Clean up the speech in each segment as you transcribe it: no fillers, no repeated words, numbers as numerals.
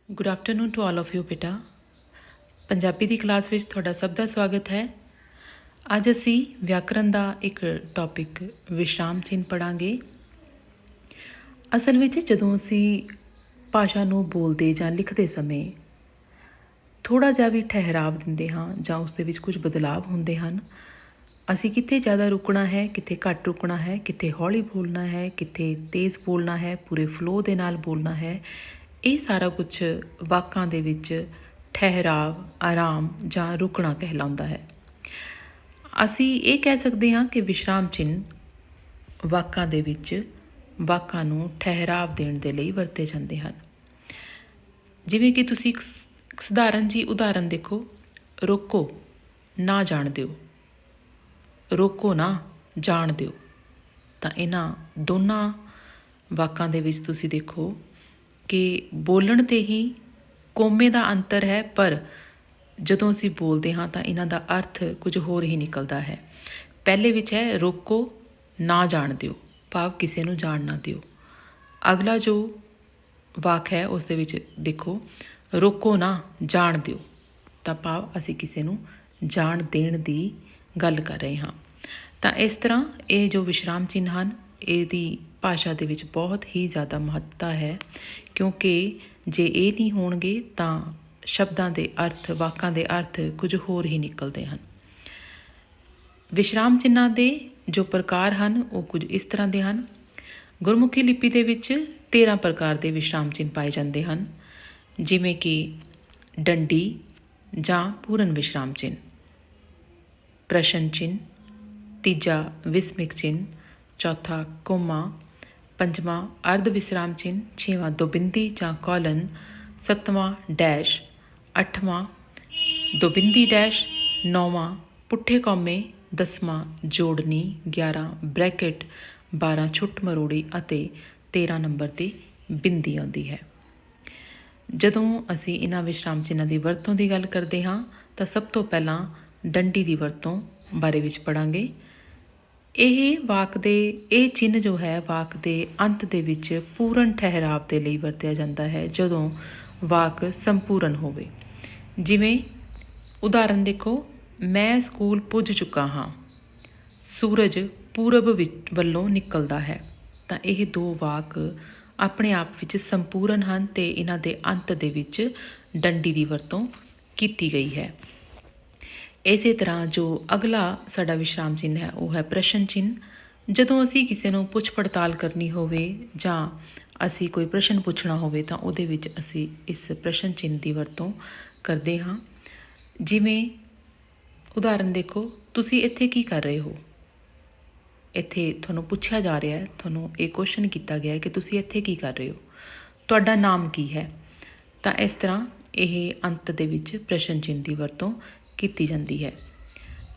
Good afternoon to all of you ਬੇਟਾ। ਪੰਜਾਬੀ ਦੀ class ਵਿੱਚ ਤੁਹਾਡਾ ਸਭ ਦਾ ਸਵਾਗਤ ਹੈ। ਅੱਜ ਅਸੀਂ ਵਿਆਕਰਨ ਦਾ ਇੱਕ ਟੌਪਿਕ ਵਿਸ਼ਰਾਮ ਚਿੰਨ੍ਹ ਪੜ੍ਹਾਂਗੇ। ਅਸਲ ਵਿੱਚ ਜਦੋਂ ਅਸੀਂ ਭਾਸ਼ਾ ਨੂੰ ਬੋਲਦੇ ਜਾਂ ਲਿਖਦੇ ਸਮੇਂ ਥੋੜ੍ਹਾ ਜਿਹਾ ਵੀ ਠਹਿਰਾਵ ਦਿੰਦੇ ਹਾਂ ਜਾਂ ਉਸ ਦੇ ਵਿੱਚ ਕੁਝ ਬਦਲਾਵ ਹੁੰਦੇ ਹਨ, ਅਸੀਂ ਕਿੱਥੇ ਜ਼ਿਆਦਾ ਰੁਕਣਾ ਹੈ, ਕਿੱਥੇ ਘੱਟ ਰੁਕਣਾ ਹੈ, ਕਿੱਥੇ ਹੌਲੀ ਬੋਲਣਾ ਹੈ, ਕਿੱਥੇ ਤੇਜ਼ ਬੋਲਣਾ ਹੈ, ਪੂਰੇ ਫਲੋ ਦੇ ਨਾਲ ਬੋਲਣਾ ਹੈ, ਇਹ ਸਾਰਾ ਕੁਝ ਵਾਕਾਂ ਦੇ ਵਿੱਚ ਠਹਿਰਾਵ, ਆਰਾਮ ਜਾਂ ਰੁਕਣਾ ਕਹਿਲਾਉਂਦਾ ਹੈ। ਅਸੀਂ ਇਹ ਕਹਿ ਸਕਦੇ ਹਾਂ ਕਿ ਵਿਸ਼ਰਾਮ ਚਿੰਨ੍ਹ ਵਾਕਾਂ ਦੇ ਵਿੱਚ ਵਾਕਾਂ ਨੂੰ ਠਹਿਰਾਵ ਦੇਣ ਦੇ ਲਈ ਵਰਤੇ ਜਾਂਦੇ ਹਨ। ਜਿਵੇਂ ਕਿ ਤੁਸੀਂ ਇੱਕ ਸਧਾਰਨ ਜੀ ਉਦਾਹਰਨ ਦੇਖੋ, ਰੋਕੋ ਨਾ ਜਾਣ ਦਿਓ, ਰੋਕੋ ਨਾ ਜਾਣ ਦਿਓ। ਤਾਂ ਇਹਨਾਂ ਦੋਨਾਂ ਵਾਕਾਂ ਦੇ ਵਿੱਚ ਤੁਸੀਂ ਦੇਖੋ ਕਿ ਬੋਲਣ 'ਤੇ ਹੀ ਕੋਮੇ ਦਾ ਅੰਤਰ ਹੈ, ਪਰ ਜਦੋਂ ਅਸੀਂ ਬੋਲਦੇ ਹਾਂ ਤਾਂ ਇਹਨਾਂ ਦਾ ਅਰਥ ਕੁਝ ਹੋਰ ਹੀ ਨਿਕਲਦਾ ਹੈ। ਪਹਿਲੇ ਵਿੱਚ ਹੈ ਰੋਕੋ ਨਾ ਜਾਣ ਦਿਓ, ਭਾਵ ਕਿਸੇ ਨੂੰ ਜਾਣ ਨਾ ਦਿਓ। ਅਗਲਾ ਜੋ ਵਾਕ ਹੈ ਉਸ ਦੇ ਵਿੱਚ ਦੇਖੋ ਰੋਕੋ ਨਾ ਜਾਣ ਦਿਓ, ਤਾਂ ਭਾਵ ਅਸੀਂ ਕਿਸੇ ਨੂੰ ਜਾਣ ਦੇਣ ਦੀ ਗੱਲ ਕਰ ਰਹੇ ਹਾਂ। ਤਾਂ ਇਸ ਤਰ੍ਹਾਂ ਇਹ ਜੋ ਵਿਸ਼ਰਾਮ ਚਿੰਨ੍ਹ ਹਨ, ਇਹਦੀ ਭਾਸ਼ਾ ਦੇ ਵਿੱਚ ਬਹੁਤ ਹੀ ਜ਼ਿਆਦਾ ਮਹੱਤਤਾ ਹੈ, ਕਿਉਂਕਿ ਜੇ ਇਹ ਨਹੀਂ ਹੋਣਗੇ ਤਾਂ ਸ਼ਬਦਾਂ ਦੇ ਅਰਥ, ਵਾਕਾਂ ਦੇ ਅਰਥ ਕੁਝ ਹੋਰ ਹੀ ਨਿਕਲਦੇ ਹਨ। ਵਿਸ਼ਰਾਮ ਚਿੰਨ੍ਹਾਂ ਦੇ ਜੋ ਪ੍ਰਕਾਰ ਹਨ ਉਹ ਕੁਝ ਇਸ ਤਰ੍ਹਾਂ ਦੇ ਹਨ। ਗੁਰਮੁਖੀ ਲਿਪੀ ਦੇ ਵਿੱਚ 13 ਪ੍ਰਕਾਰ ਦੇ ਵਿਸ਼ਰਾਮ ਚਿੰਨ੍ਹ ਪਾਏ ਜਾਂਦੇ ਹਨ, ਜਿਵੇਂ ਕਿ ਡੰਡੀ ਜਾਂ ਪੂਰਨ ਵਿਸ਼ਰਾਮ ਚਿੰਨ੍ਹ, ਪ੍ਰਸ਼ਨ ਚਿੰਨ੍ਹ, ਤੀਜਾ ਵਿਸਮਿਕ ਚਿੰਨ੍ਹ, ਚੌਥਾ ਕੋਮਾ, ਪੰਜਵਾਂ ਅਰਧ ਵਿਸਰਾਮ ਚਿੰਨ੍ਹ, ਛੇਵਾਂ ਦੋਬਿੰਦੀ ਜਾਂ ਕੋਲਨ, ਸੱਤਵਾਂ ਡੈਸ਼, ਅੱਠਵਾਂ ਦੋਬਿੰਦੀ ਡੈਸ਼, ਨੌਵਾਂ ਪੁੱਠੇ ਕੌਮੇ, 10ਵਾਂ ਜੋੜਨੀ, 11 ਬ੍ਰੈਕਟ, 12 ਛੁੱਟ ਮਰੋੜੀ ਅਤੇ 13 ਨੰਬਰ 'ਤੇ ਬਿੰਦੀ ਆਉਂਦੀ ਹੈ। ਜਦੋਂ ਅਸੀਂ ਇਹਨਾਂ ਵਿਸ਼ਰਾਮ ਚਿੰਨ੍ਹਾਂ ਦੀ ਵਰਤੋਂ ਦੀ ਗੱਲ ਕਰਦੇ ਹਾਂ ਤਾਂ ਸਭ ਤੋਂ ਪਹਿਲਾਂ ਡੰਡੀ ਦੀ ਵਰਤੋਂ ਬਾਰੇ ਵਿੱਚ ਪੜ੍ਹਾਂਗੇ। ਇਹ ਚਿੰਨ੍ਹ ਜੋ ਹੈ ਵਾਕ ਦੇ ਅੰਤ ਦੇ ਵਿੱਚ ਪੂਰਨ ਠਹਿਰਾਵ ਦੇ ਲਈ ਵਰਤਿਆ ਜਾਂਦਾ ਹੈ, ਜਦੋਂ ਵਾਕ ਸੰਪੂਰਨ ਹੋਵੇ। ਜਿਵੇਂ ਉਦਾਹਰਨ ਦੇਖੋ, ਮੈਂ ਸਕੂਲ ਪੁੱਜ ਚੁੱਕਾ ਹਾਂ, ਸੂਰਜ ਪੂਰਬ ਵੱਲੋਂ ਨਿਕਲਦਾ ਹੈ। ਤਾਂ ਇਹ ਦੋ ਵਾਕ ਆਪਣੇ ਆਪ ਵਿੱਚ ਸੰਪੂਰਨ ਹਨ ਅਤੇ ਇਹਨਾਂ ਦੇ ਅੰਤ ਦੇ ਵਿੱਚ ਡੰਡੀ ਦੀ ਵਰਤੋਂ ਕੀਤੀ ਗਈ ਹੈ। ਇਸੇ ਤਰ੍ਹਾਂ ਜੋ ਅਗਲਾ ਸਾਡਾ ਵਿਸ਼ਰਾਮ ਚਿੰਨ੍ਹ ਹੈ ਉਹ ਹੈ ਪ੍ਰਸ਼ਨ ਚਿੰਨ੍ਹ। ਜਦੋਂ ਅਸੀਂ ਕਿਸੇ ਨੂੰ ਪੁੱਛ ਪੜਤਾਲ ਕਰਨੀ ਹੋਵੇ ਜਾਂ ਅਸੀਂ ਕੋਈ ਪ੍ਰਸ਼ਨ ਪੁੱਛਣਾ ਹੋਵੇ ਤਾਂ ਉਹਦੇ ਵਿੱਚ ਅਸੀਂ ਇਸ ਪ੍ਰਸ਼ਨ ਚਿੰਨ੍ਹ ਦੀ ਵਰਤੋਂ ਕਰਦੇ ਹਾਂ। ਜਿਵੇਂ ਉਦਾਹਰਨ ਦੇਖੋ, ਤੁਸੀਂ ਇੱਥੇ ਕੀ ਕਰ ਰਹੇ ਹੋ? ਇੱਥੇ ਤੁਹਾਨੂੰ ਪੁੱਛਿਆ ਜਾ ਰਿਹਾ ਹੈ, ਤੁਹਾਨੂੰ ਇਹ ਕੁਐਸਚਨ ਕੀਤਾ ਗਿਆ ਹੈ ਕਿ ਤੁਸੀਂ ਇੱਥੇ ਕੀ ਕਰ ਰਹੇ ਹੋ, ਤੁਹਾਡਾ ਨਾਮ ਕੀ ਹੈ? ਤਾਂ ਇਸ ਤਰ੍ਹਾਂ ਇਹ ਅੰਤ ਦੇ ਵਿੱਚ ਪ੍ਰਸ਼ਨ ਚਿੰਨ੍ਹ ਦੀ ਵਰਤੋਂ ਕੀਤੀ ਜਾਂਦੀ ਹੈ।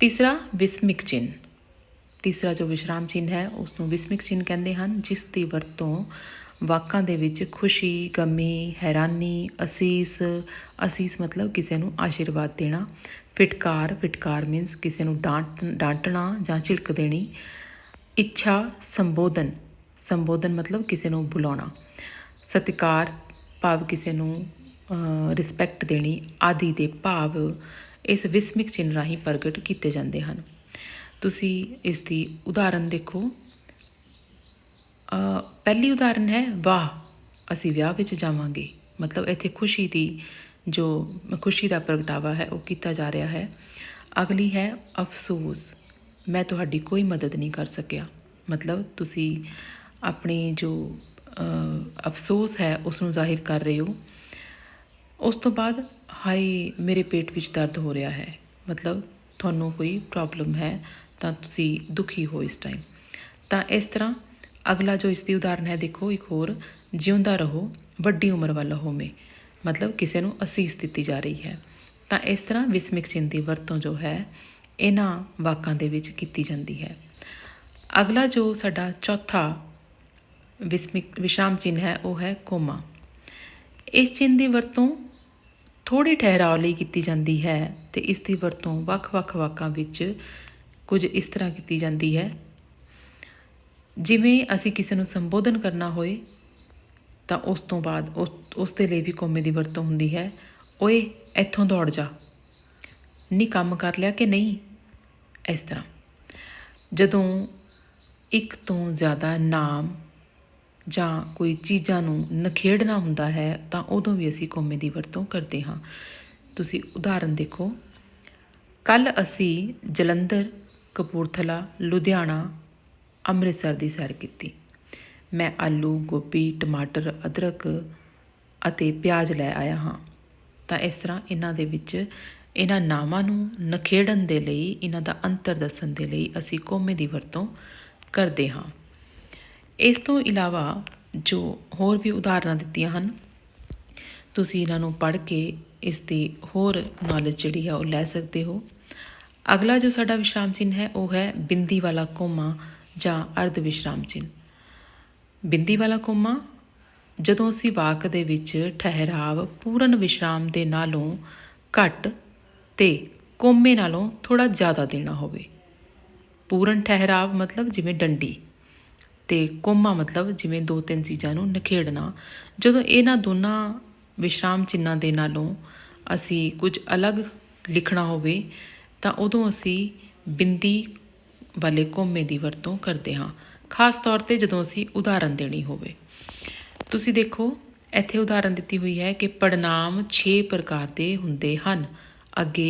ਤੀਸਰਾ ਵਿਸਮਿਕ ਚਿੰਨ੍ਹ, ਤੀਸਰਾ ਜੋ ਵਿਸ਼ਰਾਮ ਚਿੰਨ੍ਹ ਹੈ ਉਸ ਨੂੰ ਵਿਸਮਿਕ ਚਿੰਨ੍ਹ ਕਹਿੰਦੇ ਹਨ, ਜਿਸ ਦੀ ਵਰਤੋਂ ਵਾਕਾਂ ਦੇ ਵਿੱਚ ਖੁਸ਼ੀ, ਗਮੀ, ਹੈਰਾਨੀ, ਅਸੀਸ ਮਤਲਬ ਕਿਸੇ ਨੂੰ ਆਸ਼ੀਰਵਾਦ ਦੇਣਾ, ਫਿਟਕਾਰ ਮੀਨਸ ਕਿਸੇ ਨੂੰ ਡਾਂਟਣਾ ਜਾਂ ਝਿੜਕ ਦੇਣੀ, ਇੱਛਾ, ਸੰਬੋਧਨ ਮਤਲਬ ਕਿਸੇ ਨੂੰ ਬੁਲਾਉਣਾ, ਸਤਿਕਾਰ ਭਾਵ ਕਿਸੇ ਨੂੰ ਰਿਸਪੈਕਟ ਦੇਣੀ ਆਦਿ ਦੇ ਭਾਵ ਇਸ ਵਿਸਮਿਕ ਚਿੰਨ੍ਹ ਰਾਹੀਂ ਪ੍ਰਗਟ ਕੀਤੇ ਜਾਂਦੇ ਹਨ। ਤੁਸੀਂ ਇਸ ਦੀ ਉਦਾਹਰਨ ਦੇਖੋ। ਪਹਿਲੀ ਉਦਾਹਰਨ ਹੈ ਵਾਹ, ਅਸੀਂ ਵਿਆਹ ਵਿੱਚ ਜਾਵਾਂਗੇ, ਮਤਲਬ ਇੱਥੇ ਖੁਸ਼ੀ ਦਾ ਪ੍ਰਗਟਾਵਾ ਹੈ ਉਹ ਕੀਤਾ ਜਾ ਰਿਹਾ ਹੈ। ਅਗਲੀ ਹੈ ਅਫਸੋਸ, ਮੈਂ ਤੁਹਾਡੀ ਕੋਈ ਮਦਦ ਨਹੀਂ ਕਰ ਸਕਿਆ, ਮਤਲਬ ਤੁਸੀਂ ਆਪਣੀ ਜੋ ਅਫਸੋਸ ਹੈ ਉਸ ਨੂੰ ਜ਼ਾਹਿਰ ਕਰ ਰਹੇ ਹੋ। ਉਸ ਤੋਂ ਬਾਅਦ ਹਾਏ ਮੇਰੇ ਪੇਟ ਵਿੱਚ ਦਰਦ ਹੋ ਰਿਹਾ ਹੈ, ਮਤਲਬ ਤੁਹਾਨੂੰ ਕੋਈ ਪ੍ਰੋਬਲਮ ਹੈ ਤਾਂ ਤੁਸੀਂ ਦੁਖੀ ਹੋ ਇਸ ਟਾਈਮ। ਤਾਂ ਇਸ ਤਰ੍ਹਾਂ ਅਗਲਾ ਜੋ ਇਸ ਦੀ ਉਦਾਹਰਨ ਹੈ ਦੇਖੋ, ਇੱਕ ਹੋਰ, ਜਿਉਂਦਾ ਰਹੋ ਵੱਡੀ ਉਮਰ ਵਾਲਾ ਹੋਵੇ, ਮਤਲਬ ਕਿਸੇ ਨੂੰ ਅਸੀਸ ਦਿੱਤੀ ਜਾ ਰਹੀ ਹੈ। ਤਾਂ ਇਸ ਤਰ੍ਹਾਂ ਵਿਸਮਿਕ ਚਿੰਨ੍ਹ ਦੀ ਵਰਤੋਂ ਜੋ ਹੈ ਇਹਨਾਂ ਵਾਕਾਂ ਦੇ ਵਿੱਚ ਕੀਤੀ ਜਾਂਦੀ ਹੈ। ਅਗਲਾ ਜੋ ਸਾਡਾ ਚੌਥਾ ਵਿਸ਼ਰਾਮ ਚਿੰਨ੍ਹ ਹੈ ਉਹ ਹੈ ਕੋਮਾ। ਇਸ ਚਿੰਨ੍ਹ ਦੀ ਵਰਤੋਂ ਥੋੜ੍ਹੇ ਠਹਿਰਾਵ ਲਈ ਕੀਤੀ ਜਾਂਦੀ ਹੈ ਅਤੇ ਇਸ ਦੀ ਵਰਤੋਂ ਵੱਖ-ਵੱਖ ਵਾਕਾਂ ਵਿੱਚ ਕੁਝ ਇਸ ਤਰ੍ਹਾਂ ਕੀਤੀ ਜਾਂਦੀ ਹੈ। ਜਿਵੇਂ ਅਸੀਂ ਕਿਸੇ ਨੂੰ ਸੰਬੋਧਨ ਕਰਨਾ ਹੋਏ ਤਾਂ ਉਸ ਤੋਂ ਬਾਅਦ ਉਸ ਦੇ ਲਈ ਵੀ ਕੋਮੇ ਦੀ ਵਰਤੋਂ ਹੁੰਦੀ ਹੈ। ਓਏ ਇੱਥੋਂ ਦੌੜ ਜਾ, ਨਹੀਂ ਕੰਮ ਕਰ ਲਿਆ ਕਿ ਨਹੀਂ। ਇਸ ਤਰ੍ਹਾਂ ਜਦੋਂ ਇੱਕ ਤੋਂ ਜ਼ਿਆਦਾ ਨਾਮ ਜਾਂ ਕੋਈ ਚੀਜ਼ਾਂ ਨੂੰ ਨਿਖੇੜਨਾ ਹੁੰਦਾ ਹੈ ਤਾਂ ਉਦੋਂ ਵੀ ਅਸੀਂ ਕੋਮੇ ਦੀ ਵਰਤੋਂ ਕਰਦੇ ਹਾਂ। ਤੁਸੀਂ ਉਦਾਹਰਨ ਦੇਖੋ, ਕੱਲ੍ਹ ਅਸੀਂ ਜਲੰਧਰ, ਕਪੂਰਥਲਾ, ਲੁਧਿਆਣਾ, ਅੰਮ੍ਰਿਤਸਰ ਦੀ ਸੈਰ ਕੀਤੀ। ਮੈਂ ਆਲੂ, ਗੋਭੀ, ਟਮਾਟਰ, ਅਦਰਕ ਅਤੇ ਪਿਆਜ਼ ਲੈ ਆਇਆ ਹਾਂ। ਤਾਂ ਇਸ ਤਰ੍ਹਾਂ ਇਹਨਾਂ ਦੇ ਵਿੱਚ ਇਹਨਾਂ ਨਾਵਾਂ ਨੂੰ ਨਿਖੇੜਨ ਦੇ ਲਈ, ਇਹਨਾਂ ਦਾ ਅੰਤਰ ਦੱਸਣ ਦੇ ਲਈ ਅਸੀਂ ਕੋਮੇ ਦੀ ਵਰਤੋਂ ਕਰਦੇ ਹਾਂ। ਇਸ ਤੋਂ ਇਲਾਵਾ ਜੋ ਹੋਰ ਵੀ ਉਦਾਹਰਨਾਂ ਦਿੱਤੀਆਂ ਹਨ, ਤੁਸੀਂ ਇਹਨਾਂ ਨੂੰ ਪੜ੍ਹ ਕੇ ਇਸ ਦੀ ਹੋਰ ਨੌਲੇਜ ਜਿਹੜੀ ਹੈ ਉਹ ਲੈ ਸਕਦੇ ਹੋ। ਅਗਲਾ ਜੋ ਸਾਡਾ ਵਿਸ਼ਰਾਮ ਚਿੰਨ੍ਹ ਹੈ ਉਹ ਹੈ ਬਿੰਦੀ ਵਾਲਾ ਕੋਮਾ ਜਾਂ ਅਰਧ ਵਿਸ਼ਰਾਮ ਚਿੰਨ੍ਹ। ਬਿੰਦੀ ਵਾਲਾ ਕੋਮਾ ਜਦੋਂ ਅਸੀਂ ਵਾਕ ਦੇ ਵਿੱਚ ਠਹਿਰਾਵ ਪੂਰਨ ਵਿਸ਼ਰਾਮ ਦੇ ਨਾਲੋਂ ਘੱਟ ਅਤੇ ਕੋਮੇ ਨਾਲੋਂ ਥੋੜ੍ਹਾ ਜ਼ਿਆਦਾ ਦੇਣਾ ਹੋਵੇ। ਪੂਰਨ ਠਹਿਰਾਵ ਮਤਲਬ ਜਿਵੇਂ ਡੰਡੀ, ਅਤੇ ਕੋਮਾ ਮਤਲਬ ਜਿਵੇਂ 2-3 ਚੀਜ਼ਾਂ ਨੂੰ ਨਿਖੇੜਨਾ। ਜਦੋਂ ਇਹਨਾਂ ਦੋਨਾਂ ਵਿਸ਼ਰਾਮ ਚਿੰਨ੍ਹਾਂ ਦੇ ਨਾਲੋਂ ਅਸੀਂ ਕੁਝ ਅਲੱਗ ਲਿਖਣਾ ਹੋਵੇ ਤਾਂ ਉਦੋਂ ਅਸੀਂ ਬਿੰਦੀ ਵਾਲੇ ਕੋਮੇ ਦੀ ਵਰਤੋਂ ਕਰਦੇ ਹਾਂ, ਖਾਸ ਤੌਰ 'ਤੇ ਜਦੋਂ ਅਸੀਂ ਉਦਾਹਰਨ ਦੇਣੀ ਹੋਵੇ। ਤੁਸੀਂ ਦੇਖੋ ਇੱਥੇ ਉਦਾਹਰਨ ਦਿੱਤੀ ਹੋਈ ਹੈ ਕਿ ਪੜਨਾਮ 6 ਪ੍ਰਕਾਰ ਦੇ ਹੁੰਦੇ ਹਨ। ਅੱਗੇ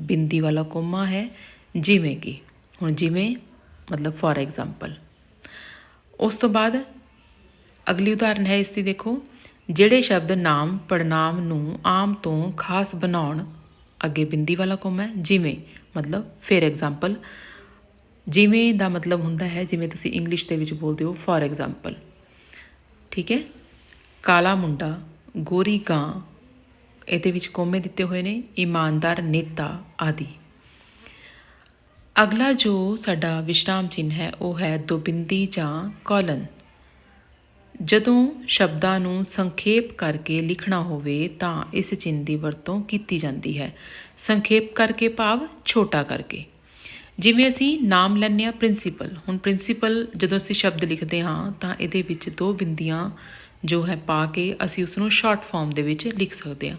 ਬਿੰਦੀ ਵਾਲਾ ਕੋਮਾ ਹੈ, ਜਿਵੇਂ ਕਿ ਹੁਣ ਜਿਵੇਂ ਮਤਲਬ ਫੋਰ ਐਗਜ਼ਾਮਪਲ। ਉਸ ਤੋਂ ਬਾਅਦ ਅਗਲੀ ਉਦਾਹਰਨ ਹੈ ਇਸ ਦੀ, ਦੇਖੋ, ਜਿਹੜੇ ਸ਼ਬਦ ਨਾਮ ਪੜਨਾਮ ਨੂੰ ਆਮ ਤੋਂ ਖਾਸ ਬਣਾਉਣ। ਅੱਗੇ ਬਿੰਦੀ ਵਾਲਾ ਕੋਮਾ ਹੈ, ਜਿਵੇਂ ਮਤਲਬ ਫੇਰ ਐਗਜ਼ਾਮਪਲ। ਜਿਵੇਂ ਦਾ ਮਤਲਬ ਹੁੰਦਾ ਹੈ ਜਿਵੇਂ ਤੁਸੀਂ ਇੰਗਲਿਸ਼ ਦੇ ਵਿੱਚ ਬੋਲਦੇ ਹੋ ਫੋਰ ਐਗਜ਼ਾਮਪਲ, ਠੀਕ ਹੈ। ਕਾਲਾ ਮੁੰਡਾ, ਗੋਰੀ ਗਾਂ, ਇਹਦੇ ਵਿੱਚ ਕੋਮੇ ਦਿੱਤੇ ਹੋਏ ਨੇ, ਇਮਾਨਦਾਰ ਨੇਤਾ ਆਦਿ। ਅਗਲਾ ਜੋ ਸਾਡਾ ਵਿਸ਼ਰਾਮ ਚਿੰਨ੍ਹ ਹੈ ਉਹ ਹੈ ਦੋਬਿੰਦੀ ਜਾਂ ਕੋਲਨ। ਜਦੋਂ ਸ਼ਬਦਾਂ ਨੂੰ ਸੰਖੇਪ ਕਰਕੇ ਲਿਖਣਾ ਹੋਵੇ ਤਾਂ ਇਸ ਚਿੰਨ੍ਹ ਦੀ ਵਰਤੋਂ ਕੀਤੀ ਜਾਂਦੀ ਹੈ। ਸੰਖੇਪ ਕਰਕੇ ਭਾਵ ਛੋਟਾ ਕਰਕੇ। ਜਿਵੇਂ ਅਸੀਂ ਨਾਮ ਲੈਂਦੇ ਹਾਂ ਪ੍ਰਿੰਸੀਪਲ। ਹੁਣ ਪ੍ਰਿੰਸੀਪਲ ਜਦੋਂ ਅਸੀਂ ਸ਼ਬਦ ਲਿਖਦੇ ਹਾਂ ਤਾਂ ਇਹਦੇ ਵਿੱਚ 2 ਬਿੰਦੀਆਂ ਜੋ ਹੈ ਪਾ ਕੇ ਅਸੀਂ ਉਸਨੂੰ ਸ਼ਾਰਟ ਫਾਰਮ ਦੇ ਵਿੱਚ ਲਿਖ ਸਕਦੇ ਹਾਂ।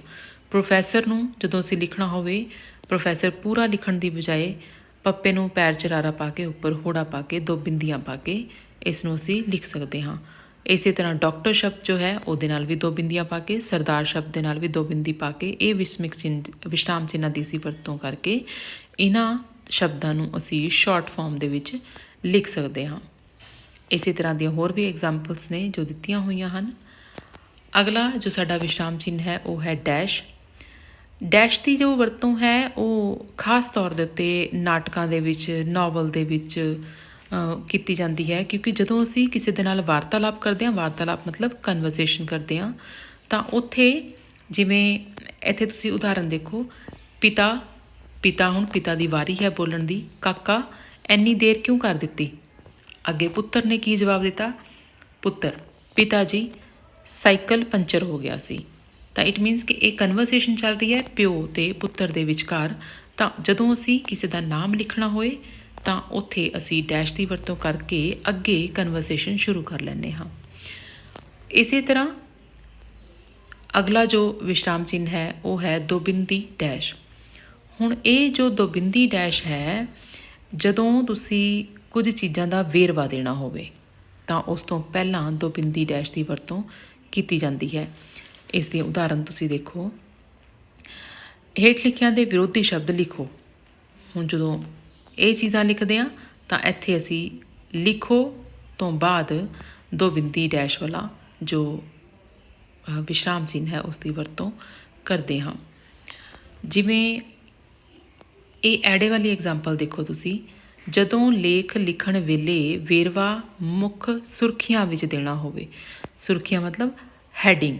ਪ੍ਰੋਫੈਸਰ ਨੂੰ ਜਦੋਂ ਅਸੀਂ ਲਿਖਣਾ ਹੋਵੇ, ਪ੍ਰੋਫੈਸਰ ਪੂਰਾ ਲਿਖਣ ਦੀ ਬਜਾਏ ਪੱਪੇ ਨੂੰ ਪੈਰ 'ਚ ਰਾਰਾ ਪਾ ਕੇ ਉੱਪਰ ਹੋੜਾ ਪਾ ਕੇ 2 ਬਿੰਦੀਆਂ ਪਾ ਕੇ ਇਸ ਨੂੰ ਅਸੀਂ ਲਿਖ ਸਕਦੇ ਹਾਂ। ਇਸੇ ਤਰ੍ਹਾਂ ਡਾਕਟਰ ਸ਼ਬਦ ਜੋ ਹੈ ਉਹਦੇ ਨਾਲ ਵੀ 2 ਬਿੰਦੀਆਂ ਪਾ ਕੇ, ਸਰਦਾਰ ਸ਼ਬਦ ਦੇ ਨਾਲ ਵੀ 2 ਬਿੰਦੀ ਪਾ ਕੇ, ਇਹ ਵਿਸ਼ਰਾਮ ਚਿੰਨ੍ਹਾਂ ਦੀ ਅਸੀਂ ਵਰਤੋਂ ਕਰਕੇ ਇਹਨਾਂ ਸ਼ਬਦਾਂ ਨੂੰ ਅਸੀਂ ਸ਼ਾਰਟ ਫਾਰਮ ਦੇ ਵਿੱਚ ਲਿਖ ਸਕਦੇ ਹਾਂ। ਇਸੇ ਤਰ੍ਹਾਂ ਦੀਆਂ ਹੋਰ ਵੀ ਐਗਜ਼ਾਮਪਲਸ ਨੇ ਜੋ ਦਿੱਤੀਆਂ ਹੋਈਆਂ ਹਨ। ਅਗਲਾ ਜੋ ਸਾਡਾ ਵਿਸ਼ਰਾਮ ਚਿੰਨ੍ਹ ਹੈ ਉਹ ਹੈ ਡੈਸ਼। ਡੈਸ਼ ਦੀ ਜੋ ਵਰਤੋਂ ਹੈ ਉਹ ਖਾਸ ਤੌਰ ਦੇ ਉੱਤੇ ਨਾਟਕਾਂ ਦੇ ਵਿੱਚ, ਨਾਵਲ ਦੇ ਵਿੱਚ ਕੀਤੀ ਜਾਂਦੀ ਹੈ, ਕਿਉਂਕਿ ਜਦੋਂ ਅਸੀਂ ਕਿਸੇ ਦੇ ਨਾਲ ਵਾਰਤਾਲਾਪ ਕਰਦੇ ਹਾਂ, ਵਾਰਤਾਲਾਪ ਮਤਲਬ ਕਨਵਰਸੇਸ਼ਨ ਕਰਦੇ ਹਾਂ, ਤਾਂ ਉੱਥੇ ਜਿਵੇਂ ਇੱਥੇ ਤੁਸੀਂ ਉਦਾਹਰਨ ਦੇਖੋ, ਪਿਤਾ ਹੁਣ ਪਿਤਾ ਦੀ ਵਾਰੀ ਹੈ ਬੋਲਣ ਦੀ। ਕਾਕਾ ਇੰਨੀ ਦੇਰ ਕਿਉਂ ਕਰ ਦਿੱਤੀ। ਅੱਗੇ ਪੁੱਤਰ ਨੇ ਕੀ ਜਵਾਬ ਦਿੱਤਾ, ਪੁੱਤਰ, ਪਿਤਾ ਜੀ ਸਾਈਕਲ ਪੰਚਰ ਹੋ ਗਿਆ ਸੀ। ਤਾਂ ਇਟ ਮੀਨਸ ਕਿ ਇਹ ਕਨਵਰਸੇਸ਼ਨ ਚੱਲ ਰਹੀ ਹੈ ਪਿਓ ਅਤੇ ਪੁੱਤਰ ਦੇ ਵਿਚਕਾਰ। ਤਾਂ ਜਦੋਂ ਅਸੀਂ ਕਿਸੇ ਦਾ ਨਾਮ ਲਿਖਣਾ ਹੋਏ ਤਾਂ ਉੱਥੇ ਅਸੀਂ ਡੈਸ਼ ਦੀ ਵਰਤੋਂ ਕਰਕੇ ਅੱਗੇ ਕਨਵਰਸੇਸ਼ਨ ਸ਼ੁਰੂ ਕਰ ਲੈਂਦੇ ਹਾਂ। ਇਸੇ ਤਰ੍ਹਾਂ ਅਗਲਾ ਜੋ ਵਿਸ਼ਰਾਮ ਚਿੰਨ੍ਹ ਹੈ ਉਹ ਹੈ ਦੋਬਿੰਦੀ ਡੈਸ਼। ਹੁਣ ਇਹ ਜੋ ਦੋਬਿੰਦੀ ਡੈਸ਼ ਹੈ, ਜਦੋਂ ਤੁਸੀਂ ਕੁਝ ਚੀਜ਼ਾਂ ਦਾ ਵੇਰਵਾ ਦੇਣਾ ਹੋਵੇ ਤਾਂ ਉਸ ਤੋਂ ਪਹਿਲਾਂ ਦੋਬਿੰਦੀ ਡੈਸ਼ ਦੀ ਵਰਤੋਂ ਕੀਤੀ ਜਾਂਦੀ ਹੈ। ਇਸ ਦੀ ਉਦਾਹਰਨ ਤੁਸੀਂ ਦੇਖੋ, ਹੇਠ ਲਿਖਿਆਂ ਦੇ ਵਿਰੋਧੀ ਸ਼ਬਦ ਲਿਖੋ। ਹੁਣ ਜਦੋਂ ਇਹ ਚੀਜ਼ਾਂ ਲਿਖਦੇ ਹਾਂ ਤਾਂ ਇੱਥੇ ਅਸੀਂ ਲਿਖੋ ਤੋਂ ਬਾਅਦ ਦੋਬਿੰਦੀ ਡੈਸ਼ ਵਾਲਾ ਜੋ ਵਿਸ਼ਰਾਮ ਚਿੰਨ੍ਹ ਹੈ ਉਸ ਦੀ ਵਰਤੋਂ ਕਰਦੇ ਹਾਂ। ਜਿਵੇਂ ਇਹ ਐੜੇ ਵਾਲੀ ਐਗਜ਼ਾਮਪਲ ਦੇਖੋ ਤੁਸੀਂ, ਜਦੋਂ ਲੇਖ ਲਿਖਣ ਵੇਲੇ ਵੇਰਵਾ ਮੁੱਖ ਸੁਰਖੀਆਂ ਵਿੱਚ ਦੇਣਾ ਹੋਵੇ। ਸੁਰਖੀਆਂ ਮਤਲਬ ਹੈਡਿੰਗ।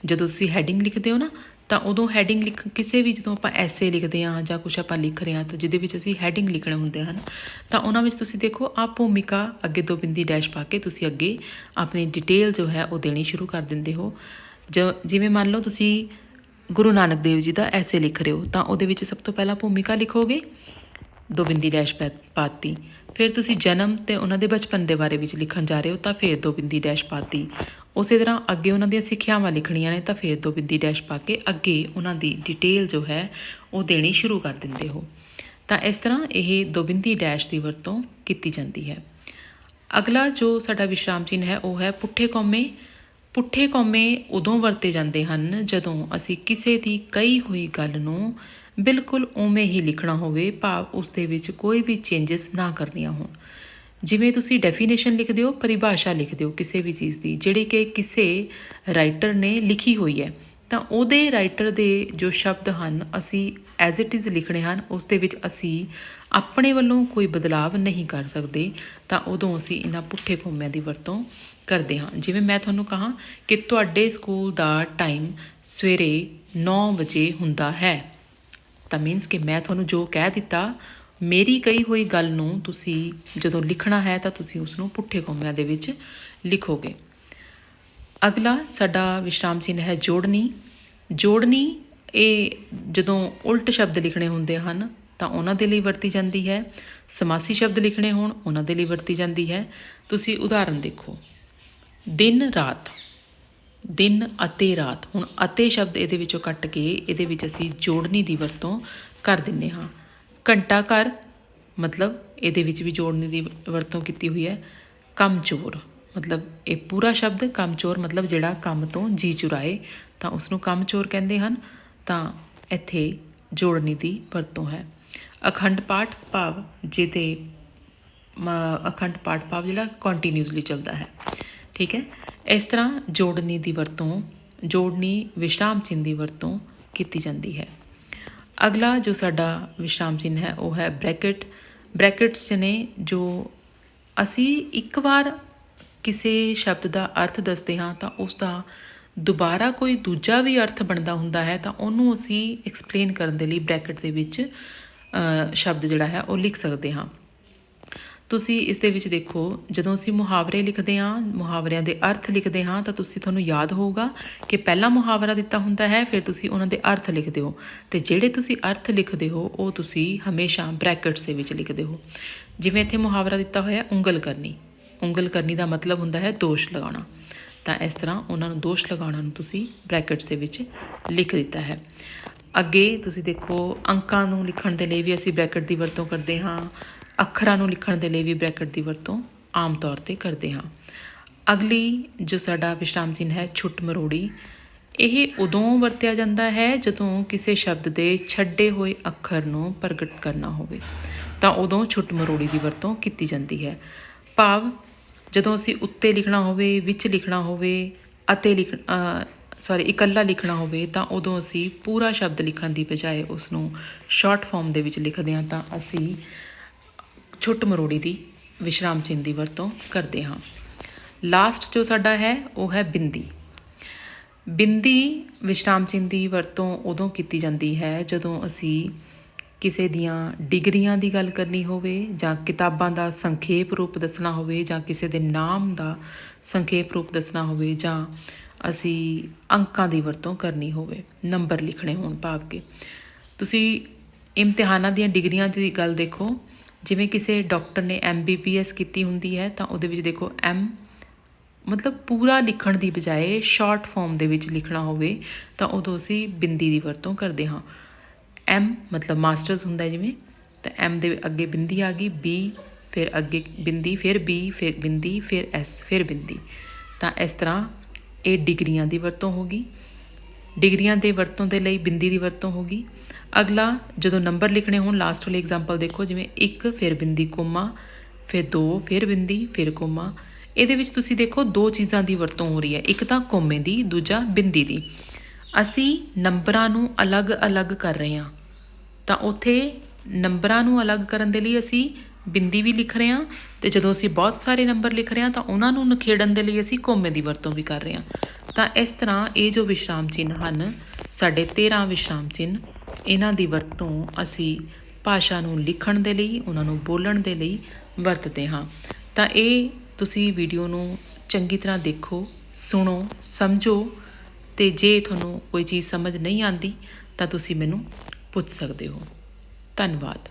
ਜਦੋਂ ਤੁਸੀਂ ਹੈਡਿੰਗ ਲਿਖਦੇ ਹੋ ਨਾ ਤਾਂ ਉਦੋਂ ਹੈਡਿੰਗ ਕਿਸੇ ਵੀ ਜਦੋਂ ਆਪਾਂ ਐਸੇ ਲਿਖਦੇ ਹਾਂ ਜਾਂ ਕੁਛ ਆਪਾਂ ਲਿਖ ਰਹੇ ਹਾਂ ਤਾਂ ਜਿਹਦੇ ਵਿੱਚ ਅਸੀਂ ਹੈਡਿੰਗ ਲਿਖਣੇ ਹੁੰਦੇ ਹਨ, ਤਾਂ ਉਹਨਾਂ ਵਿੱਚ ਤੁਸੀਂ ਦੇਖੋ ਆ ਭੂਮਿਕਾ ਅੱਗੇ ਦੋਬਿੰਦੀ ਡੈਸ਼ ਪਾ ਕੇ ਤੁਸੀਂ ਅੱਗੇ ਆਪਣੀ ਡਿਟੇਲ ਜੋ ਹੈ ਉਹ ਦੇਣੀ ਸ਼ੁਰੂ ਕਰ ਦਿੰਦੇ ਹੋ। ਜਿਵੇਂ ਮੰਨ ਲਓ ਤੁਸੀਂ ਗੁਰੂ ਨਾਨਕ ਦੇਵ ਜੀ ਦਾ ਐਸੇ ਲਿਖ ਰਹੇ ਹੋ ਤਾਂ ਉਹਦੇ ਵਿੱਚ ਸਭ ਤੋਂ ਪਹਿਲਾਂ ਭੂਮਿਕਾ ਲਿਖੋਗੇ, ਦੋਬਿੰਦੀ ਡੈਸ਼ ਪਾਤੀ, ਫਿਰ ਤੁਸੀਂ ਜਨਮ ਤੇ ਉਹਨਾਂ ਦੇ ਬਚਪਨ ਦੇ ਬਾਰੇ ਵਿੱਚ ਲਿਖਣ ਜਾ ਰਹੇ ਹੋ ਤਾਂ ਫਿਰ 2 ਬਿੰਦੀ ਡੈਸ਼ ਪਾਤੀ। ਉਸੇ ਤਰ੍ਹਾਂ ਅੱਗੇ ਉਹਨਾਂ ਦੀਆਂ ਸਿੱਖਿਆਵਾਂ ਲਿਖਣੀਆਂ ਨੇ ਤਾਂ ਫਿਰ 2 ਬਿੰਦੀ ਡੈਸ਼ ਪਾ ਕੇ ਅੱਗੇ ਉਹਨਾਂ ਦੀ ਡਿਟੇਲ ਜੋ ਹੈ ਉਹ ਦੇਣੀ ਸ਼ੁਰੂ ਕਰ ਦਿੰਦੇ ਹੋ। ਤਾਂ ਇਸ ਤਰ੍ਹਾਂ ਇਹ 2 ਬਿੰਦੀ ਡੈਸ਼ ਦੀ ਵਰਤੋਂ ਕੀਤੀ ਜਾਂਦੀ ਹੈ। ਅਗਲਾ ਜੋ ਸਾਡਾ ਵਿਸ਼ਰਾਮ ਚਿੰਨ੍ਹ ਹੈ ਉਹ ਹੈ ਪੁੱਠੇ ਕੌਮੇ। ਪੁੱਠੇ ਕੌਮੇ ਉਦੋਂ ਵਰਤੇ ਜਾਂਦੇ ਹਨ ਜਦੋਂ ਅਸੀਂ ਕਿਸੇ ਦੀ ਕਹੀ ਹੋਈ ਗੱਲ ਨੂੰ ਬਿਲਕੁਲ ਉਵੇਂ ਹੀ ਲਿਖਣਾ ਹੋਵੇ, ਭਾਵ ਉਸ ਦੇ ਵਿੱਚ ਕੋਈ ਵੀ ਚੇਂਜਸ ਨਾ ਕਰਨੀਆਂ ਹੋਣ। ਜਿਵੇਂ ਤੁਸੀਂ ਡੈਫੀਨੇਸ਼ਨ ਲਿਖਦੇ ਹੋ, ਪਰਿਭਾਸ਼ਾ ਲਿਖਦੇ ਹੋ ਕਿਸੇ ਵੀ ਚੀਜ਼ ਦੀ ਜਿਹੜੀ ਕਿ ਕਿਸੇ ਰਾਈਟਰ ਨੇ ਲਿਖੀ ਹੋਈ ਹੈ, ਤਾਂ ਉਹਦੇ ਰਾਈਟਰ ਦੇ ਜੋ ਸ਼ਬਦ ਹਨ ਅਸੀਂ ਐਜ਼ ਇਟ ਇਜ਼ ਲਿਖਣੇ ਹਨ। ਉਸ ਦੇ ਵਿੱਚ ਅਸੀਂ ਆਪਣੇ ਵੱਲੋਂ ਕੋਈ ਬਦਲਾਵ ਨਹੀਂ ਕਰ ਸਕਦੇ, ਤਾਂ ਉਦੋਂ ਅਸੀਂ ਇਹਨਾਂ ਪੁੱਠੇ ਕੌਮਿਆਂ ਦੀ ਵਰਤੋਂ ਕਰਦੇ ਹਾਂ। ਜਿਵੇਂ ਮੈਂ ਤੁਹਾਨੂੰ ਕਹਾਂ ਕਿ ਤੁਹਾਡੇ ਸਕੂਲ ਦਾ ਟਾਈਮ ਸਵੇਰੇ 9 ਵਜੇ ਹੁੰਦਾ ਹੈ, ਤਾਂ ਮੀਨਸ ਕਿ ਮੈਂ ਤੁਹਾਨੂੰ ਜੋ ਕਹਿ ਦਿੱਤਾ, ਮੇਰੀ ਕਹੀ ਹੋਈ ਗੱਲ ਨੂੰ ਤੁਸੀਂ ਜਦੋਂ ਲਿਖਣਾ ਹੈ ਤਾਂ ਤੁਸੀਂ ਉਸ ਨੂੰ ਪੁੱਠੇ ਕੌਮਿਆਂ ਦੇ ਵਿੱਚ ਲਿਖੋਗੇ। ਅਗਲਾ ਸਾਡਾ ਵਿਸ਼ਰਾਮ ਚਿੰਨ੍ਹ ਹੈ ਜੋੜਨੀ। ਜੋੜਨੀ ਇਹ ਜਦੋਂ ਉਲਟ ਸ਼ਬਦ ਲਿਖਣੇ ਹੁੰਦੇ ਹਨ ਤਾਂ ਉਹਨਾਂ ਦੇ ਲਈ ਵਰਤੀ ਜਾਂਦੀ ਹੈ। ਸਮਾਸੀ ਸ਼ਬਦ ਲਿਖਣੇ ਹੋਣ ਉਹਨਾਂ ਦੇ ਲਈ ਵਰਤੀ ਜਾਂਦੀ ਹੈ। ਤੁਸੀਂ ਉਦਾਹਰਨ ਦੇਖੋ, ਦਿਨ ਰਾਤ, ਦਿਨ ਅਤੇ ਰਾਤ। ਹੁਣ ਅਤੇ ਸ਼ਬਦ ਇਹਦੇ ਵਿੱਚੋਂ ਕੱਟ ਕੇ ਇਹਦੇ ਵਿੱਚ ਅਸੀਂ ਜੋੜਨੀ ਦੀ ਵਰਤੋਂ ਕਰ ਦਿੰਦੇ ਹਾਂ। ਘੰਟਾ ਘਰ, ਮਤਲਬ ਇਹਦੇ ਵਿੱਚ ਵੀ ਜੋੜਨੀ ਦੀ ਵਰਤੋਂ ਕੀਤੀ ਹੋਈ ਹੈ। ਕੰਮ ਚੋਰ, ਮਤਲਬ ਇਹ ਪੂਰਾ ਸ਼ਬਦ ਕੰਮ ਚੋਰ ਮਤਲਬ ਜਿਹੜਾ ਕੰਮ ਤੋਂ ਜੀ ਚੁਰਾਏ, ਤਾਂ ਉਸਨੂੰ ਕੰਮ ਚੋਰ ਕਹਿੰਦੇ ਹਨ। ਤਾਂ ਇੱਥੇ ਜੋੜਨੀ ਦੀ ਵਰਤੋਂ ਹੈ। ਅਖੰਡ ਪਾਠ ਭਾਵ ਜਿਹਦੇ ਅਖੰਡ ਪਾਠ ਭਾਵ ਜਿਹੜਾ ਕੰਟੀਨਿਊਸਲੀ ਚੱਲਦਾ ਹੈ, ਠੀਕ ਹੈ। ਇਸ ਤਰ੍ਹਾਂ ਜੋੜਨੀ ਦੀ ਵਰਤੋਂ, ਜੋੜਨੀ ਵਿਸ਼ਰਾਮ ਚਿੰਨ੍ਹ ਦੀ ਵਰਤੋਂ ਕੀਤੀ ਜਾਂਦੀ ਹੈ। ਅਗਲਾ ਜੋ ਸਾਡਾ ਵਿਸ਼ਰਾਮ ਚਿੰਨ੍ਹ ਹੈ ਉਹ ਹੈ ਬ੍ਰੈਕਟ। ਬ੍ਰੈਕਟਸ ਨੇ ਜੋ ਅਸੀਂ ਇੱਕ ਵਾਰ ਕਿਸੇ ਸ਼ਬਦ ਦਾ ਅਰਥ ਦੱਸਦੇ ਹਾਂ ਤਾਂ ਉਸ ਦਾ ਦੁਬਾਰਾ ਕੋਈ ਦੂਜਾ ਵੀ ਅਰਥ ਬਣਦਾ ਹੁੰਦਾ ਹੈ, ਤਾਂ ਉਹਨੂੰ ਅਸੀਂ ਐਕਸਪਲੇਨ ਕਰਨ ਦੇ ਲਈ ਬ੍ਰੈਕਟ ਦੇ ਵਿੱਚ ਸ਼ਬਦ ਜਿਹੜਾ ਹੈ ਉਹ ਲਿਖ ਸਕਦੇ ਹਾਂ। ਤੁਸੀਂ ਇਸ ਦੇ ਵਿੱਚ ਦੇਖੋ, ਜਦੋਂ ਅਸੀਂ ਮੁਹਾਵਰੇ ਲਿਖਦੇ ਹਾਂ, ਮੁਹਾਵਰਿਆਂ ਦੇ ਅਰਥ ਲਿਖਦੇ ਹਾਂ, ਤਾਂ ਤੁਹਾਨੂੰ ਯਾਦ ਹੋਊਗਾ ਕਿ ਪਹਿਲਾ ਮੁਹਾਵਰਾ ਦਿੱਤਾ ਹੁੰਦਾ ਹੈ, ਫਿਰ ਤੁਸੀਂ ਉਹਨਾਂ ਦੇ ਅਰਥ ਲਿਖਦੇ ਹੋ, ਅਤੇ ਜਿਹੜੇ ਤੁਸੀਂ ਅਰਥ ਲਿਖਦੇ ਹੋ ਉਹ ਤੁਸੀਂ ਹਮੇਸ਼ਾ ਬ੍ਰੈਕਟਸ ਦੇ ਵਿੱਚ ਲਿਖਦੇ ਹੋ। ਜਿਵੇਂ ਇੱਥੇ ਮੁਹਾਵਰਾ ਦਿੱਤਾ ਹੋਇਆ ਉਂਗਲ ਕਰਨੀ। ਉਂਗਲ ਕਰਨੀ ਦਾ ਮਤਲਬ ਹੁੰਦਾ ਹੈ ਦੋਸ਼ ਲਗਾਉਣਾ, ਤਾਂ ਇਸ ਤਰ੍ਹਾਂ ਉਹਨਾਂ ਨੂੰ ਦੋਸ਼ ਲਗਾਉਣਾ ਨੂੰ ਤੁਸੀਂ ਬ੍ਰੈਕਟਸ ਦੇ ਵਿੱਚ ਲਿਖ ਦਿੱਤਾ ਹੈ। ਅੱਗੇ ਤੁਸੀਂ ਦੇਖੋ, ਅੰਕਾਂ ਨੂੰ ਲਿਖਣ ਦੇ ਲਈ ਵੀ ਅਸੀਂ ਬ੍ਰੈਕਟ ਦੀ ਵਰਤੋਂ ਕਰਦੇ ਹਾਂ। ਅੱਖਰਾਂ ਨੂੰ ਲਿਖਣ ਦੇ ਲਈ ਵੀ ਬ੍ਰੈਕਟ ਦੀ ਵਰਤੋਂ ਆਮ ਤੌਰ 'ਤੇ ਕਰਦੇ ਹਾਂ। ਅਗਲੀ ਜੋ ਸਾਡਾ ਵਿਸ਼ਰਾਮ ਚਿੰਨ੍ਹ ਹੈ ਛੁੱਟ ਮਰੋੜੀ। ਇਹ ਉਦੋਂ ਵਰਤਿਆ ਜਾਂਦਾ ਹੈ ਜਦੋਂ ਕਿਸੇ ਸ਼ਬਦ ਦੇ ਛੱਡੇ ਹੋਏ ਅੱਖਰ ਨੂੰ ਪ੍ਰਗਟ ਕਰਨਾ ਹੋਵੇ, ਤਾਂ ਉਦੋਂ ਛੁੱਟ ਮਰੋੜੀ ਦੀ ਵਰਤੋਂ ਕੀਤੀ ਜਾਂਦੀ ਹੈ। ਭਾਵ ਜਦੋਂ ਅਸੀਂ ਉੱਤੇ ਲਿਖਣਾ ਹੋਵੇ, ਵਿੱਚ ਲਿਖਣਾ ਹੋਵੇ ਅਤੇ ਇਕੱਲਾ ਲਿਖਣਾ ਹੋਵੇ, ਤਾਂ ਉਦੋਂ ਅਸੀਂ ਪੂਰਾ ਸ਼ਬਦ ਲਿਖਣ ਦੀ ਬਜਾਏ ਉਸ ਨੂੰ ਸ਼ਾਰਟ ਫਾਰਮ ਦੇ ਵਿੱਚ ਲਿਖਦੇ ਹਾਂ, ਤਾਂ ਅਸੀਂ ਛੁੱਟ ਮਰੋੜੀ ਦੀ ਵਿਸ਼ਰਾਮ ਚਿੰਨ੍ਹ ਦੀ ਵਰਤੋਂ ਕਰਦੇ ਹਾਂ। ਲਾਸਟ ਜੋ ਸਾਡਾ ਹੈ ਉਹ ਹੈ ਬਿੰਦੀ। ਬਿੰਦੀ ਵਿਸ਼ਰਾਮ ਚਿੰਨ੍ਹ ਦੀ ਵਰਤੋਂ ਉਦੋਂ ਕੀਤੀ ਜਾਂਦੀ ਹੈ ਜਦੋਂ ਅਸੀਂ ਕਿਸੇ ਦੀਆਂ ਡਿਗਰੀਆਂ ਦੀ ਗੱਲ ਕਰਨੀ ਹੋਵੇ, ਜਾਂ ਕਿਤਾਬਾਂ ਦਾ ਸੰਖੇਪ ਰੂਪ ਦੱਸਣਾ ਹੋਵੇ, ਜਾਂ ਕਿਸੇ ਦੇ ਨਾਮ ਦਾ ਸੰਖੇਪ ਰੂਪ ਦੱਸਣਾ ਹੋਵੇ, ਜਾਂ ਅਸੀਂ ਅੰਕਾਂ ਦੀ ਵਰਤੋਂ ਕਰਨੀ ਹੋਵੇ, ਨੰਬਰ ਲਿਖਣੇ ਹੋਣ। ਭਾਵ ਕਿ ਤੁਸੀਂ ਇਮਤਿਹਾਨਾਂ ਦੀਆਂ ਡਿਗਰੀਆਂ ਦੀ ਗੱਲ ਦੇਖੋ, ਜਿਵੇਂ ਕਿਸੇ ਡਾਕਟਰ ਨੇ MBBS ਕੀਤੀ ਹੁੰਦੀ ਹੈ, ਤਾਂ ਉਹਦੇ ਵਿੱਚ ਦੇਖੋ M ਮਤਲਬ ਪੂਰਾ ਲਿਖਣ ਦੀ ਬਜਾਏ ਸ਼ਾਰਟ ਫਾਰਮ ਦੇ ਵਿੱਚ ਲਿਖਣਾ ਹੋਵੇ, ਤਾਂ ਉਦੋਂ ਅਸੀਂ ਬਿੰਦੀ ਦੀ ਵਰਤੋਂ ਕਰਦੇ ਹਾਂ। M ਮਤਲਬ ਮਾਸਟਰਸ ਹੁੰਦਾ ਜਿਵੇਂ, ਤਾਂ M ਦੇ ਅੱਗੇ ਬਿੰਦੀ ਆ ਗਈ, B ਫਿਰ ਅੱਗੇ ਬਿੰਦੀ, ਫਿਰ B ਫਿਰ ਬਿੰਦੀ, ਫਿਰ S ਫਿਰ ਬਿੰਦੀ। ਤਾਂ ਇਸ ਤਰ੍ਹਾਂ ਇਹ ਡਿਗਰੀਆਂ ਦੀ ਵਰਤੋਂ ਹੋ ਗਈ। ਡਿਗਰੀਆਂ ਦੇ ਵਰਤੋਂ ਦੇ ਲਈ ਬਿੰਦੀ ਦੀ ਵਰਤੋਂ ਹੋ ਗਈ। ਅਗਲਾ ਜਦੋਂ ਨੰਬਰ ਲਿਖਣੇ ਹੋਣ, ਲਾਸਟ ਵਾਲੀ ਐਗਜ਼ਾਮਪਲ ਦੇਖੋ, ਜਿਵੇਂ 1 ਫਿਰ ਬਿੰਦੀ ਕੋਮਾ, ਫਿਰ 2 ਫਿਰ ਬਿੰਦੀ ਫਿਰ ਕੋਮਾ। ਇਹਦੇ ਵਿੱਚ ਤੁਸੀਂ ਦੇਖੋ ਦੋ ਚੀਜ਼ਾਂ ਦੀ ਵਰਤੋਂ ਹੋ ਰਹੀ ਹੈ, ਇੱਕ ਤਾਂ ਕੋਮੇ ਦੀ, ਦੂਜਾ ਬਿੰਦੀ ਦੀ। ਅਸੀਂ ਨੰਬਰਾਂ ਨੂੰ ਅਲੱਗ-ਅਲੱਗ ਕਰ ਰਹੇ ਹਾਂ, ਤਾਂ ਉੱਥੇ ਨੰਬਰਾਂ ਨੂੰ ਅਲੱਗ ਕਰਨ ਦੇ ਲਈ ਅਸੀਂ ਬਿੰਦੀ ਵੀ ਲਿਖ ਰਹੇ ਹਾਂ, ਅਤੇ ਜਦੋਂ ਅਸੀਂ ਬਹੁਤ ਸਾਰੇ ਨੰਬਰ ਲਿਖ ਰਹੇ ਹਾਂ ਤਾਂ ਉਹਨਾਂ ਨੂੰ ਨਿਖੇੜਨ ਦੇ ਲਈ ਅਸੀਂ ਕੋਮੇ ਦੀ ਵਰਤੋਂ ਵੀ ਕਰ ਰਹੇ ਹਾਂ। ਤਾਂ ਇਸ ਤਰ੍ਹਾਂ ਇਹ ਜੋ ਵਿਸ਼ਰਾਮ ਚਿੰਨ੍ਹ ਹਨ, ਸਾਡੇ 13 ਵਿਸ਼ਰਾਮ ਚਿੰਨ੍ਹ, ਇਹਨਾਂ ਦੀ ਵਰਤੋਂ ਅਸੀਂ ਭਾਸ਼ਾ ਨੂੰ ਲਿਖਣ ਦੇ ਲਈ, ਉਹਨਾਂ ਨੂੰ ਬੋਲਣ ਦੇ ਲਈ ਵਰਤਦੇ ਹਾਂ। ਤਾਂ ਇਹ ਤੁਸੀਂ ਵੀਡੀਓ ਨੂੰ ਚੰਗੀ ਤਰ੍ਹਾਂ ਦੇਖੋ, ਸੁਣੋ, ਸਮਝੋ, ਅਤੇ ਜੇ ਤੁਹਾਨੂੰ ਕੋਈ ਚੀਜ਼ ਸਮਝ ਨਹੀਂ ਆਉਂਦੀ ਤਾਂ ਤੁਸੀਂ ਮੈਨੂੰ ਪੁੱਛ ਸਕਦੇ ਹੋ। ਧੰਨਵਾਦ।